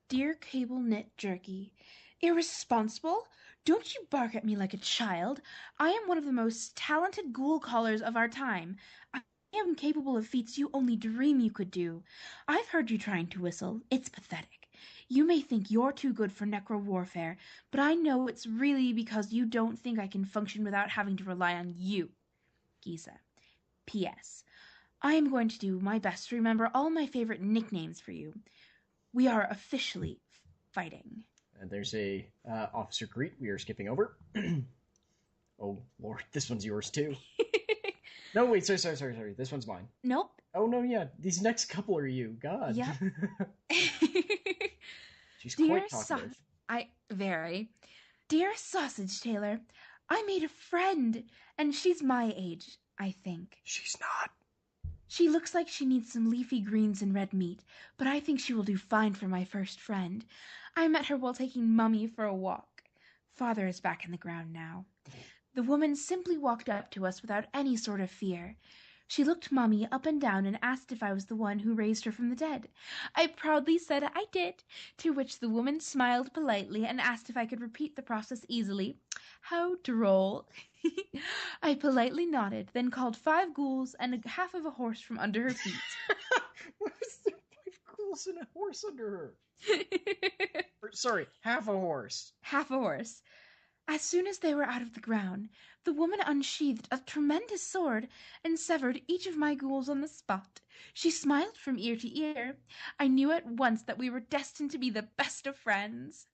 Dear Cable Knit Jerky, irresponsible? Don't you bark at me like a child. I am one of the most talented ghoul callers of our time. I am capable of feats you only dream you could do. I've heard you trying to whistle. It's pathetic. You may think you're too good for necro warfare, but I know it's really because you don't think I can function without having to rely on you. Gisa. P.S. I am going to do my best to remember all my favorite nicknames for you. We are officially fighting. And there's a Officer Greet we are skipping over. Oh, Lord, this one's yours, too. No, wait, sorry. This one's mine. Nope. Oh, no, yeah. These next couple are you. God. Yep. She's quite talkative. Very. Dear Sausage Tailor, I made a friend, and she's my age, I think. She's not. She looks like she needs some leafy greens and red meat, but I think she will do fine for my first friend. I met her while taking Mummy for a walk. Father is back in the ground now. The woman simply walked up to us without any sort of fear. She looked Mummy up and down and asked if I was the one who raised her from the dead. I proudly said I did, to which the woman smiled politely and asked if I could repeat the process easily. How droll. I politely nodded, then called 5 ghouls and half of a horse from under her feet. What was there 5 ghouls and a horse under her? Sorry, half a horse. Half a horse. As soon as they were out of the ground, the woman unsheathed a tremendous sword and severed each of my ghouls on the spot. She smiled from ear to ear. I knew at once that we were destined to be the best of friends.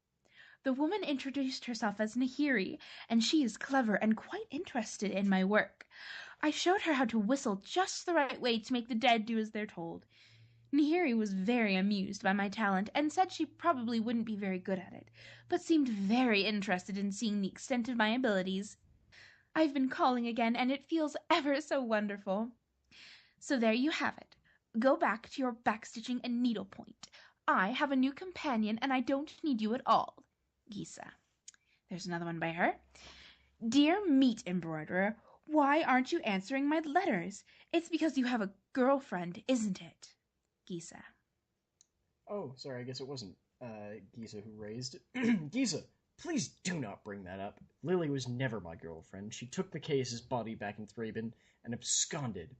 The woman introduced herself as Nahiri, and she is clever and quite interested in my work. I showed her how to whistle just the right way to make the dead do as they're told. Nahiri was very amused by my talent and said she probably wouldn't be very good at it, but seemed very interested in seeing the extent of my abilities. I've been calling again, and it feels ever so wonderful. So there you have it. Go back to your backstitching and needlepoint. I have a new companion, and I don't need you at all. Gisa. There's another one by her. Dear Meat Embroiderer, why aren't you answering my letters? It's because you have a girlfriend, isn't it? Gisa. Oh, sorry, I guess it wasn't Gisa who raised. Gisa, please do not bring that up. Lili was never my girlfriend. She took Macias's body back in Thraben and absconded.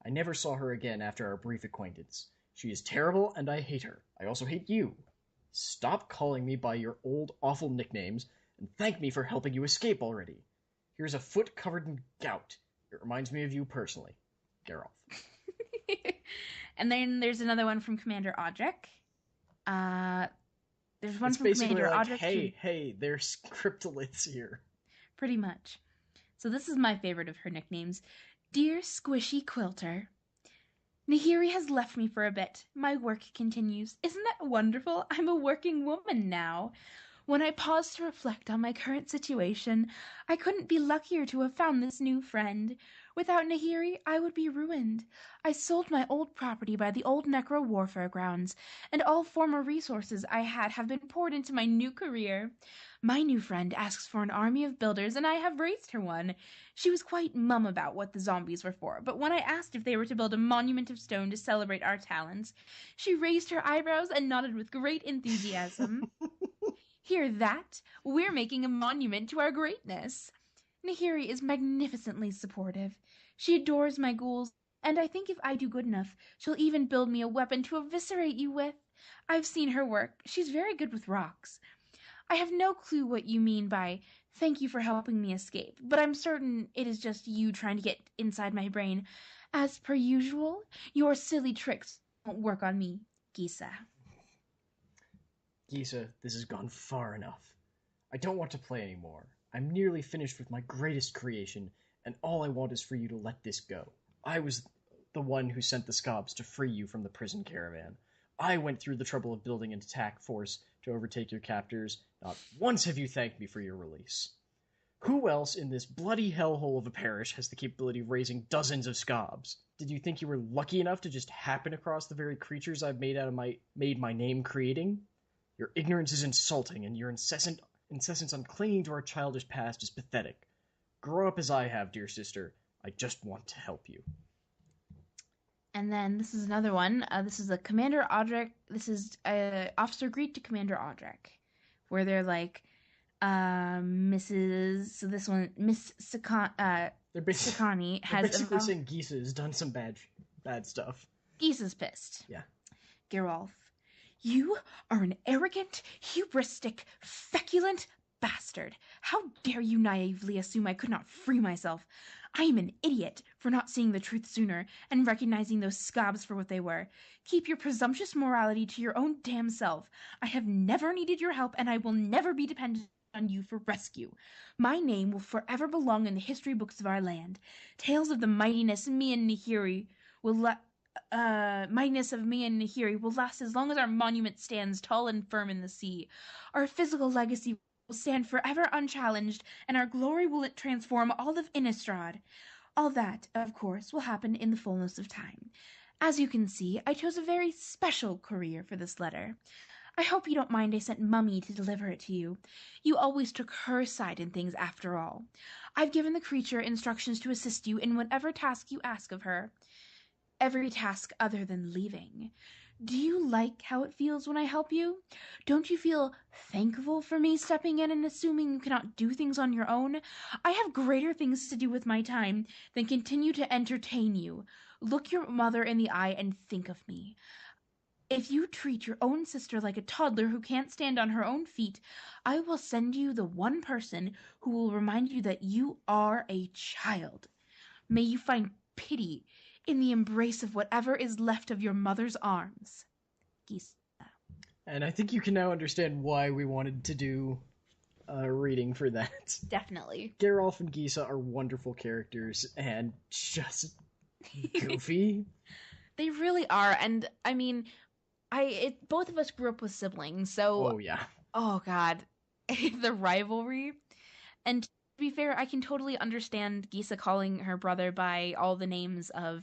I never saw her again after our brief acquaintance. She is terrible, and I hate her. I also hate you. Stop calling me by your old, awful nicknames, and thank me for helping you escape already. Here's a foot covered in gout. It reminds me of you personally. Geralt. And then there's another one from Commander Odric. There's one it's from Commander like, Odric. Hey, there's cryptolyths here. Pretty much. So this is my favorite of her nicknames. Dear Squishy Quilter. Nahiri has left me for a bit. My work continues. Isn't that wonderful? I'm a working woman now. When I pause to reflect on my current situation, I couldn't be luckier to have found this new friend. Without Nahiri, I would be ruined. I sold my old property by the old necro warfare grounds, and all former resources I had have been poured into my new career. My new friend asks for an army of builders, and I have raised her one. She was quite mum about what the zombies were for, but when I asked if they were to build a monument of stone to celebrate our talents, she raised her eyebrows and nodded with great enthusiasm. Hear that? We're making a monument to our greatness. Nahiri is magnificently supportive. She adores my ghouls, and I think if I do good enough, she'll even build me a weapon to eviscerate you with. I've seen her work. She's very good with rocks. I have no clue what you mean by thank you for helping me escape, but I'm certain it is just you trying to get inside my brain. As per usual, your silly tricks won't work on me, Gisa. Gisa, this has gone far enough. I don't want to play anymore. I'm nearly finished with my greatest creation, and all I want is for you to let this go. I was the one who sent the Scobs to free you from the prison caravan. I went through the trouble of building an attack force to overtake your captors. Not once have you thanked me for your release. Who else in this bloody hellhole of a parish has the capability of raising dozens of Scobs? Did you think you were lucky enough to just happen across the very creatures I've made my name creating? Your ignorance is insulting, and your incessance on clinging to our childish past is pathetic. Grow up as I have, dear sister. I just want to help you. And then this is another one. This is a Commander Audrek. This is Officer Greet to Commander Audrek, where they're like, Mrs. So this one, Miss Sakani has basically saying Gisa has done some bad stuff. Gisa's pissed. Yeah. Geralf, you are an arrogant, hubristic, feculent bastard. How dare you naively assume I could not free myself? I am an idiot for not seeing the truth sooner and recognizing those scabs for what they were. Keep your presumptuous morality to your own damn self. I have never needed your help, and I will never be dependent on you for rescue. My name will forever belong in the history books of our land. Tales of the mightiness of me and Nahiri will last as long as our monument stands tall and firm in the sea. Our physical legacy will stand forever unchallenged, and our glory will transform all of Innistrad. All that, of course, will happen in the fullness of time. As you can see, I chose a very special career for this letter. I hope you don't mind I sent Mummy to deliver it to you. You always took her side in things after all. I've given the creature instructions to assist you in whatever task you ask of her. Every task other than leaving. Do you like how it feels when I help you? Don't you feel thankful for me stepping in and assuming you cannot do things on your own? I have greater things to do with my time than continue to entertain you. Look your mother in the eye and think of me. If you treat your own sister like a toddler who can't stand on her own feet, I will send you the one person who will remind you that you are a child. May you find pity in the embrace of whatever is left of your mother's arms. Gisa. And I think you can now understand why we wanted to do a reading for that. Definitely. Geralf and Gisa are wonderful characters and just goofy. They really are, and I mean, both of us grew up with siblings, so... Oh, yeah. Oh, God. The rivalry. And to be fair, I can totally understand Gisa calling her brother by all the names of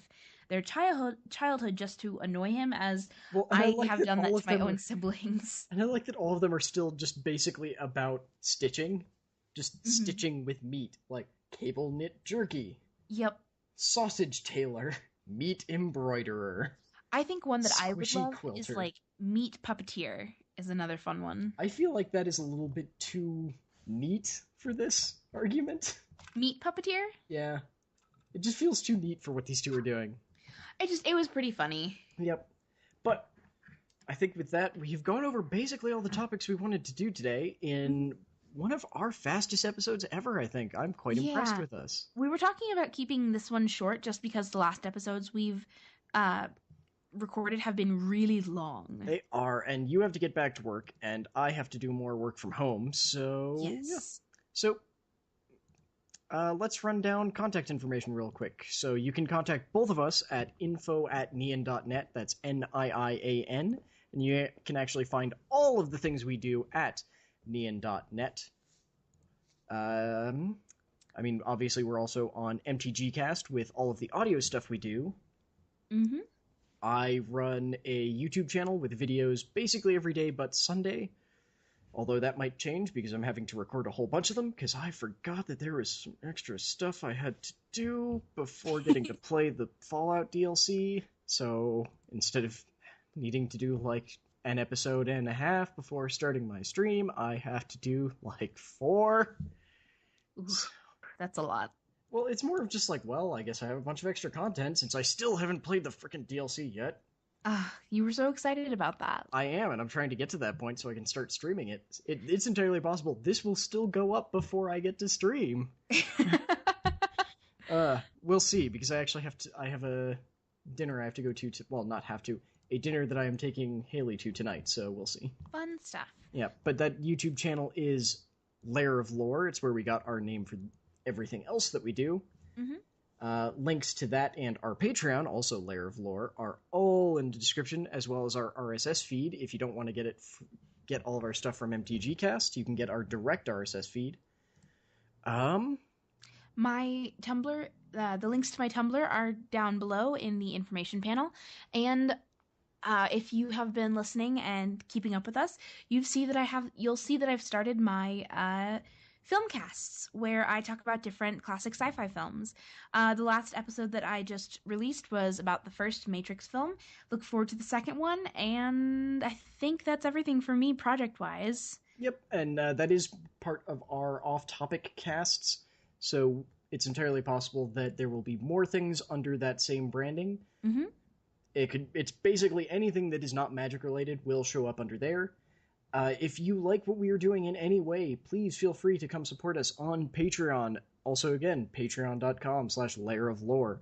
their childhood just to annoy him, as I have done that to my own siblings. And I like that all of them are still just basically about stitching. Just stitching with meat, like cable knit jerky. Yep. Sausage tailor. Meat embroiderer. I think one that I would love quilter. Is like meat puppeteer is another fun one. I feel like that is a little bit too neat for this argument. Meat puppeteer? Yeah. It just feels too neat for what these two are doing. It was pretty funny. Yep. But I think with that, we've gone over basically all the topics we wanted to do today in one of our fastest episodes ever, I think. I'm quite impressed with us. We were talking about keeping this one short just because the last episodes we've recorded have been really long. They are, and you have to get back to work, and I have to do more work from home, so... Yes. Yeah. So, let's run down contact information real quick. So you can contact both of us at info@nian.net, that's NIIAN, and you can actually find all of the things we do at nian.net. I mean, obviously we're also on MTGcast with all of the audio stuff we do. Mm-hmm. I run a YouTube channel with videos basically every day but Sunday. Although that might change because I'm having to record a whole bunch of them because I forgot that there was some extra stuff I had to do before getting to play the Fallout DLC. So instead of needing to do like an episode and a half before starting my stream, I have to do like 4. Ooh, that's a lot. Well, it's more of just like, well, I guess I have a bunch of extra content since I still haven't played the frickin' DLC yet. You were so excited about that. I am, and I'm trying to get to that point so I can start streaming it. It's entirely possible this will still go up before I get to stream. We'll see, because I have a dinner I have to go to, well, not have to, a dinner that I am taking Haley to tonight, so we'll see. Fun stuff. Yeah, but that YouTube channel is Lair of Lore. It's where we got our name for everything else that we do. Mm-hmm. Links to that and our Patreon, also Lair of Lore, are all in the description, as well as our RSS feed. If you don't want to get all of our stuff from MTGcast, you can get our direct RSS feed. My Tumblr, the links to my Tumblr are down below in the information panel, and if you have been listening and keeping up with us, you'll see that I've started my film casts, where I talk about different classic sci-fi films. The last episode that I just released was about the first Matrix film. Look forward to the second one, and I think that's everything for me project-wise. Yep, and that is part of our off-topic casts, so it's entirely possible that there will be more things under that same branding. Mm-hmm. It's basically anything that is not magic related will show up under there. If you like what we are doing in any way, please feel free to come support us on Patreon. Also, again, patreon.com/layeroflore.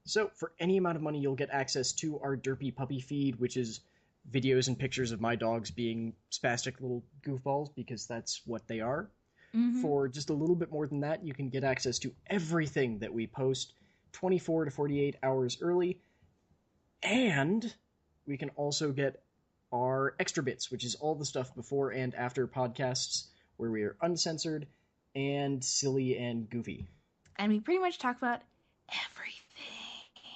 So, for any amount of money, you'll get access to our Derpy Puppy feed, which is videos and pictures of my dogs being spastic little goofballs, because that's what they are. Mm-hmm. For just a little bit more than that, you can get access to everything that we post 24 to 48 hours early. And we can also get our extra bits, which is all the stuff before and after podcasts, where we are uncensored and silly and goofy. And we pretty much talk about everything.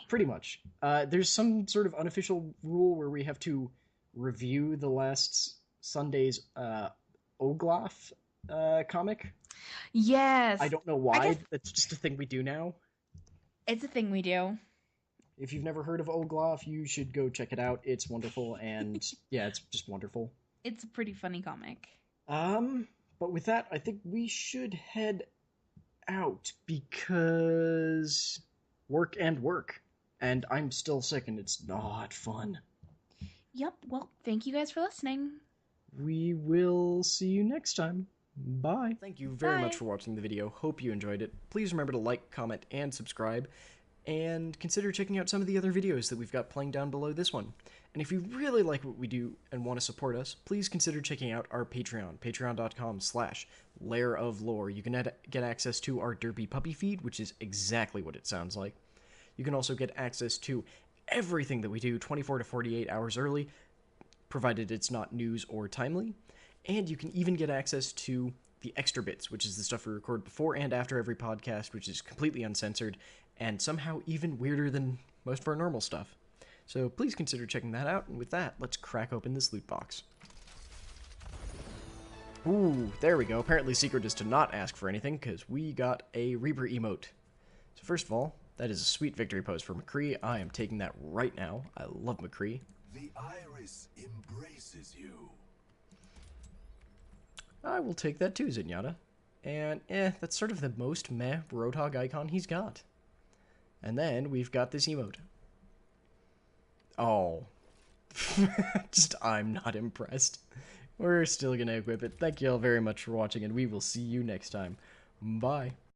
Pretty much. There's some sort of unofficial rule where we have to review the last Sunday's Oglaf comic. Yes. I don't know why. That's just a thing we do now. It's a thing we do. If you've never heard of Oglaf, you should go check it out. It's wonderful, and yeah, it's just wonderful. It's a pretty funny comic. But with that, I think we should head out, because work, and I'm still sick, and it's not fun. Yep, well, thank you guys for listening. We will see you next time. Bye. Thank you very Bye. much for watching the video. Hope you enjoyed it. Please remember to like, comment, and subscribe. And consider checking out some of the other videos that we've got playing down below this one. And if you really like what we do and want to support us, please consider checking out our Patreon, patreon.com/layeroflore. You can get access to our Derpy Puppy feed, which is exactly what it sounds like. You can also get access to everything that we do 24 to 48 hours early, provided it's not news or timely. And you can even get access to the extra bits, which is the stuff we record before and after every podcast, which is completely uncensored, and somehow even weirder than most of our normal stuff. So please consider checking that out, and with that, let's crack open this loot box. Ooh, there we go. Apparently secret is to not ask for anything, because we got a Reaper emote. So first of all, that is a sweet victory pose for McCree. I am taking that right now. I love McCree. The iris embraces you. I will take that too, Zenyatta. And, that's sort of the most meh Roadhog icon he's got. And then we've got this emote. Oh. Just, I'm not impressed. We're still gonna equip it. Thank you all very much for watching, and we will see you next time. Bye.